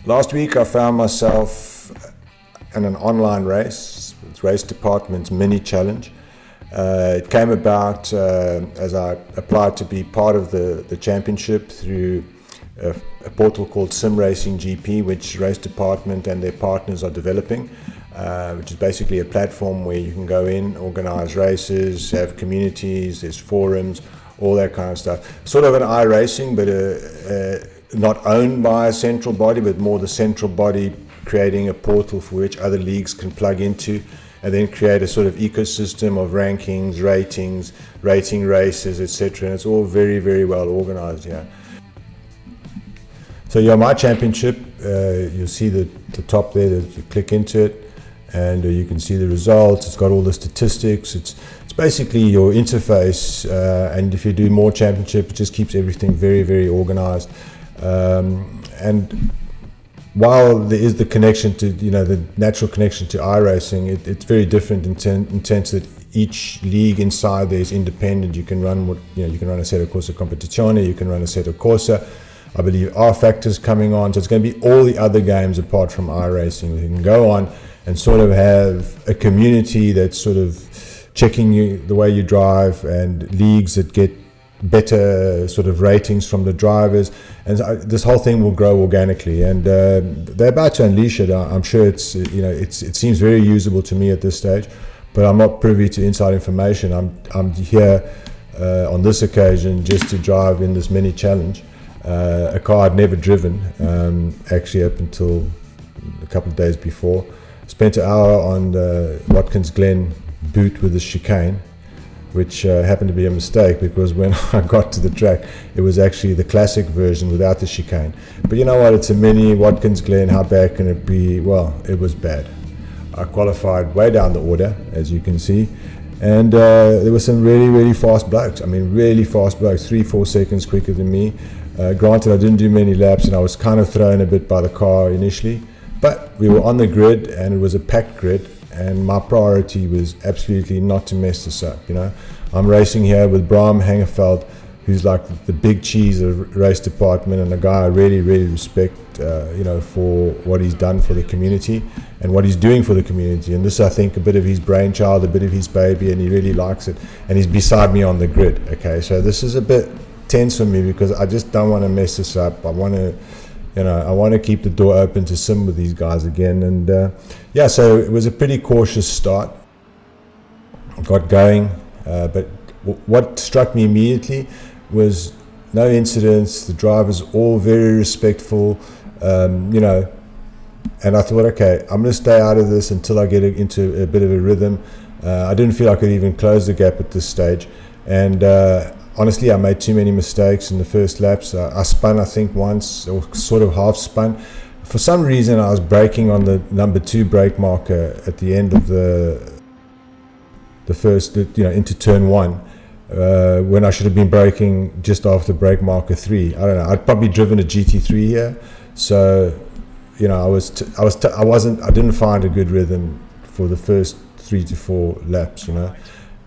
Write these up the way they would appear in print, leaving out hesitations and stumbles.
Last week I found myself in an online race, with Race Department's mini challenge. It came about as I applied to be part of the championship through a portal called Simracing.GP, which Race Department and their partners are developing, which is basically a platform where you can go in, organize races, have communities, there's forums, all that kind of stuff. Sort of an iRacing, but not owned by a central body, but more the central body creating a portal for which other leagues can plug into, and then create a sort of ecosystem of rankings, ratings, rating races, etc. And it's all very, very well organized here. So yeah, my championship, you'll see the top there, that you click into it, and you can see the results. It's got all the statistics. It's basically your interface, and if you do more championship, it just keeps everything very, very organized. And while there is the connection to, the natural connection to iRacing, it's very different in sense that each league inside there is independent. You can run you can run Assetto Corsa Competizione, you can run Assetto Corsa. I believe R Factor's coming on, so it's going to be all the other games apart from iRacing. You can go on and sort of have a community that's sort of checking the way you drive, and leagues that get better sort of ratings from the drivers, and this whole thing will grow organically, and they're about to unleash it. I'm sure it seems very usable to me at this stage, but I'm not privy to inside information. I'm here on this occasion just to drive in this mini challenge, a car I'd never driven, actually up until a couple of days before. Spent an hour on the Watkins Glen Boot with the Chicane, which happened to be a mistake, because when I got to the track, it was actually the classic version without the chicane. But you know what, it's a mini Watkins Glen, how bad can it be? Well, it was bad. I qualified way down the order, as you can see, and there were some really, really fast blokes. I mean, really fast blokes, 3-4 seconds quicker than me. Granted, I didn't do many laps, and I was kind of thrown a bit by the car initially, but we were on the grid, and it was a packed grid. And my priority was absolutely not to mess this up. I'm racing here with Bram Hangeveld, who's like the big cheese of Race Department, and a guy I really, really respect, for what he's done for the community and what he's doing for the community. And this, I think, a bit of his brainchild, a bit of his baby, and he really likes it. And he's beside me on the grid. Okay, so this is a bit tense for me, because I just don't want to mess this up. I want to keep the door open to sim with these guys again. And so it was a pretty cautious start. Got going, but what struck me immediately was no incidents. The drivers all very respectful, and I thought, okay, I'm going to stay out of this until I get into a bit of a rhythm. I didn't feel I could even close the gap at this stage, and honestly, I made too many mistakes in the first laps. I spun, I think, once, or sort of half spun. For some reason, I was braking on the number 2 brake marker at the end of the first, into turn 1, when I should have been braking just after brake marker 3. I don't know. I'd probably driven a GT3 here, so I didn't find a good rhythm for the first 3 to 4 laps.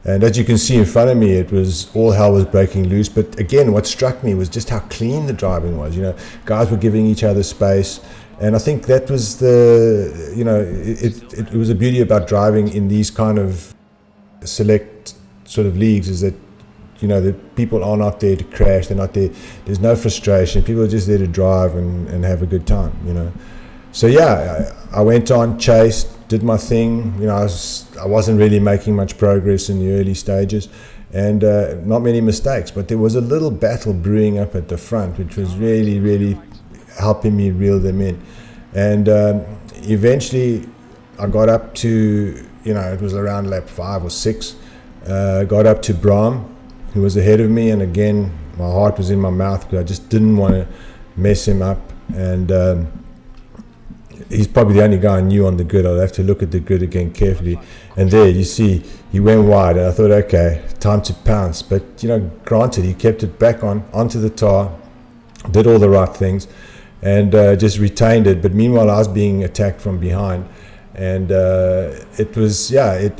And as you can see in front of me, it was all hell was breaking loose. But again, what struck me was just how clean the driving was. Guys were giving each other space, and I think that was it was a beauty about driving in these kind of select sort of leagues, is that the people are not there to crash. They're not there. There's no frustration. People are just there to drive and have a good time. So yeah, I went on, chased, did my thing. I wasn't really making much progress in the early stages, and not many mistakes. But there was a little battle brewing up at the front, which was really, really helping me reel them in. And eventually, I got up to, it was around lap 5 or 6. Got up to Bram, who was ahead of me, and again, my heart was in my mouth because I just didn't want to mess him up. And he's probably the only guy I knew on the grid. I'll have to look at the grid again carefully. And there, you see, he went wide, and I thought, okay, time to pounce. But, granted, he kept it back onto the tar, did all the right things, and just retained it. But meanwhile, I was being attacked from behind. And it was, I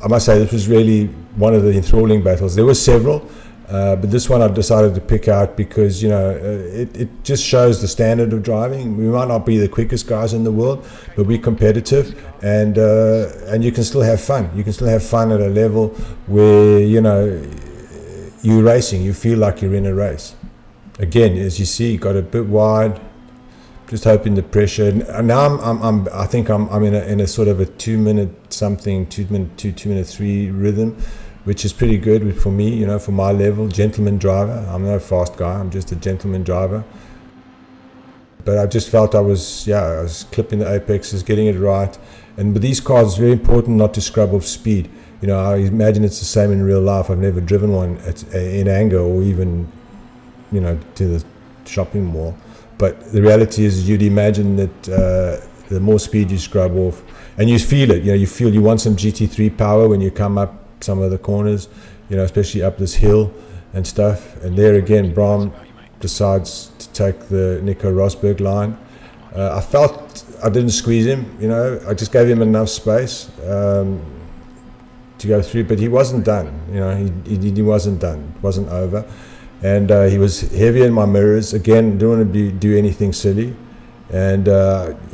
must say, this was really one of the enthralling battles. There were several. But this one I decided to pick out because, you know, it just shows the standard of driving. We might not be the quickest guys in the world, but we're competitive, and you can still have fun. You can still have fun at a level where, you know, you're racing. You feel like you're in a race. Again, as you see, got a bit wide. Just hoping the pressure. And now I think I'm in a sort of a 2 minute something, 2 minute 2, 2 minute 3 rhythm, which is pretty good for me, you know, for my level. Gentleman driver. I'm no fast guy. I'm just a gentleman driver. But I just felt I was clipping the apexes, getting it right. And with these cars, it's very important not to scrub off speed. You know, I imagine it's the same in real life. I've never driven one in anger or even, you know, to the shopping mall. But the reality is, you'd imagine that the more speed you scrub off, and you feel it, you know, you want some GT3 power when you come up some of the corners, you know, especially up this hill and stuff. And there again, Bram decides to take the Nico Rosberg line. I felt I didn't squeeze him, you know, I just gave him enough space to go through, but he wasn't done, you know, he wasn't done, it wasn't over. And he was heavy in my mirrors. Again, don't want to do anything silly. And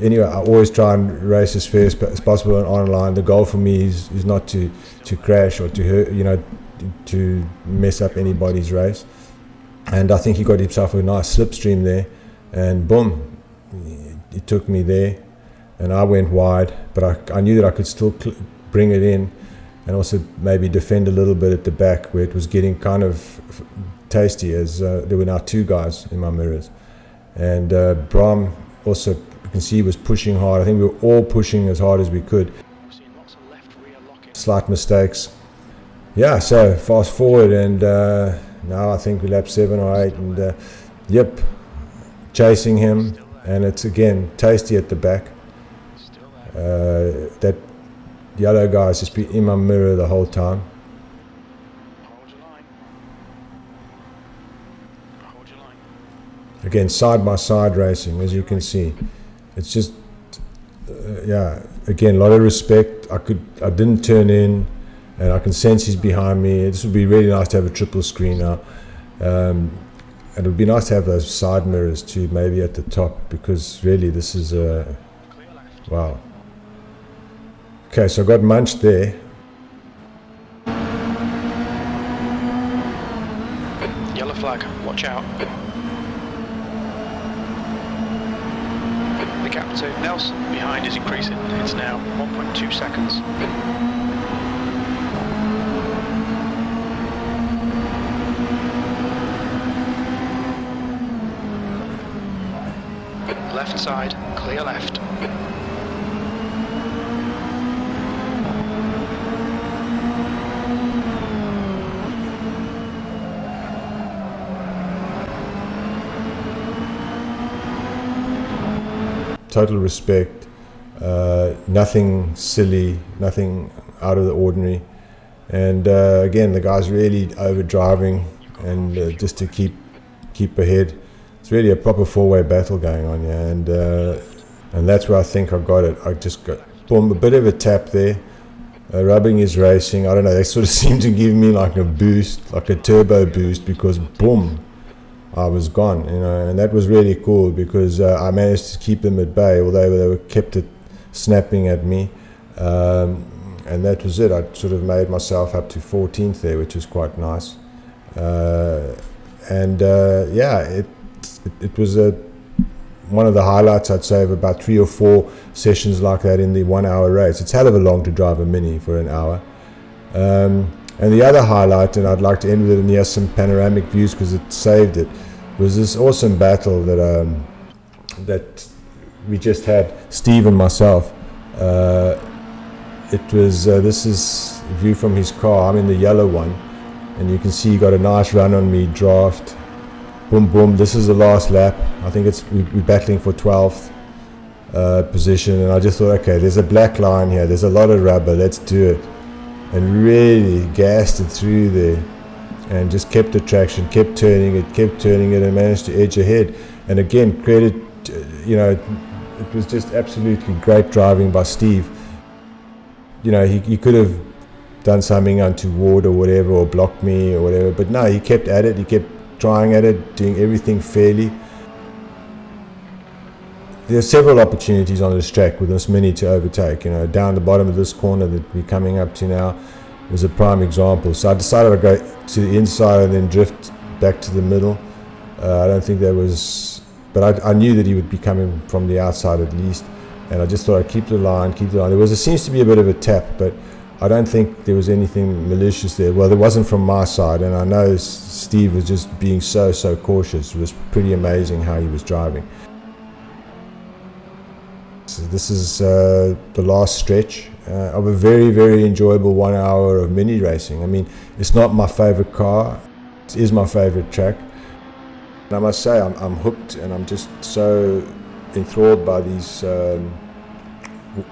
anyway, I always try and race as fair as possible online. The goal for me is not to crash or to hurt, you know, to mess up anybody's race. And I think he got himself a nice slipstream there, and boom, he took me there, and I went wide. But I knew that I could still bring it in, and also maybe defend a little bit at the back where it was getting kind of tasty, as there were now 2 guys in my mirrors. And Bram also, you can see, was pushing hard. I think we were all pushing as hard as we could. Slight mistakes. Yeah, so fast forward, and now I think we're lap 7 or 8, and yep, chasing him, and it's again tasty at the back. That yellow guy's just been in my mirror the whole time. Again, side-by-side racing, as you can see. It's just, again, a lot of respect. I didn't turn in, and I can sense he's behind me. This would be really nice to have a triple screen now. And it would be nice to have those side mirrors too, maybe at the top, because really this is wow. Okay, so I got munched there. Yellow flag, watch out. The gap to Nelson behind is increasing. It's now 1.2 seconds. Left side, clear left. Total respect, nothing silly, nothing out of the ordinary. And again, the guy's really over driving, and just to keep ahead. It's really a proper 4-way battle going on, yeah. And that's where I think I got it. I just got, boom, a bit of a tap there. Rubbing is racing. I don't know, they sort of seemed to give me like a boost, like a turbo boost, because boom, I was gone, you know. And that was really cool, because I managed to keep them at bay, although they were kept snapping at me. And that was it. I sort of made myself up to 14th there, which was quite nice. It was one of the highlights, I'd say, of about 3 or 4 sessions like that in the 1 hour race. It's hell of a long to drive a Mini for an hour. And the other highlight, and I'd like to end with it, and he has some panoramic views because it saved it, was this awesome battle that we just had, Steve and myself. It was, this is a view from his car. I'm in the yellow one, and you can see he got a nice run on me, draft. Boom, boom. This is the last lap. I think we're battling for 12th position, and I just thought, okay, there's a black line here. There's a lot of rubber. Let's do it. And really gassed it through there, and just kept the traction, kept turning it, and managed to edge ahead. And again, credit, you know, it was just absolutely great driving by Steve. You know, he could have done something untoward or whatever, or blocked me or whatever. But no, he kept at it. He kept trying at it, doing everything fairly. There are several opportunities on this track with this Mini to overtake. You know, down the bottom of this corner that we're coming up to now is a prime example. So I decided I'd go to the inside and then drift back to the middle. I don't think there was, but I knew that he would be coming from the outside at least, and I just thought I'd keep the line. There seems to be a bit of a tap, but I don't think there was anything malicious there. Well, there wasn't from my side, and I know Steve was just being so cautious. It was pretty amazing how he was driving. So this is the last stretch of a very enjoyable 1 hour of mini racing. I mean, it's not my favorite car, it is my favorite track. And I must say, I'm hooked, and I'm just so enthralled by these, the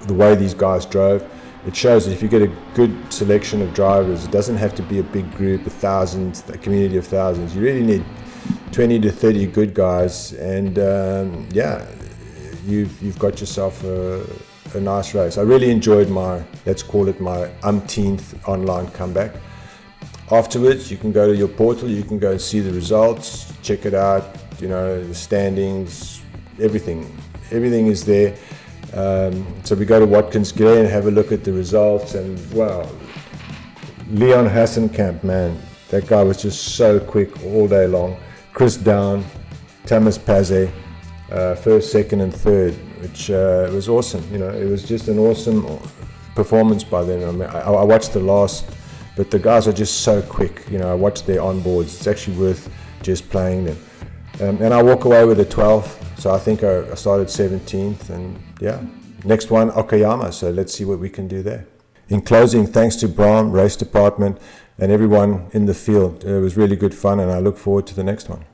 way these guys drove. It shows that if you get a good selection of drivers, it doesn't have to be a big group, a community of thousands. You really need 20 to 30 good guys, and yeah, you've got yourself a nice race. I really enjoyed my, let's call it my umpteenth online comeback. Afterwards, you can go to your portal, you can go and see the results, check it out, you know, the standings, everything is there. So we go to Watkins Glen and have a look at the results, and wow, Leon Hassenkamp, man, that guy was just so quick all day long. Chris Down, Thomas Pazet, first, second and third, which was awesome. You know, it was just an awesome performance by them. I mean, I watched the last, but the guys are just so quick. You know, I watched their onboards. It's actually worth just playing them. And I walk away with a 12th, so I think I started 17th, and yeah, next one, Okayama, so let's see what we can do there. In closing, thanks to Bram, race department, and everyone in the field. It was really good fun, and I look forward to the next one.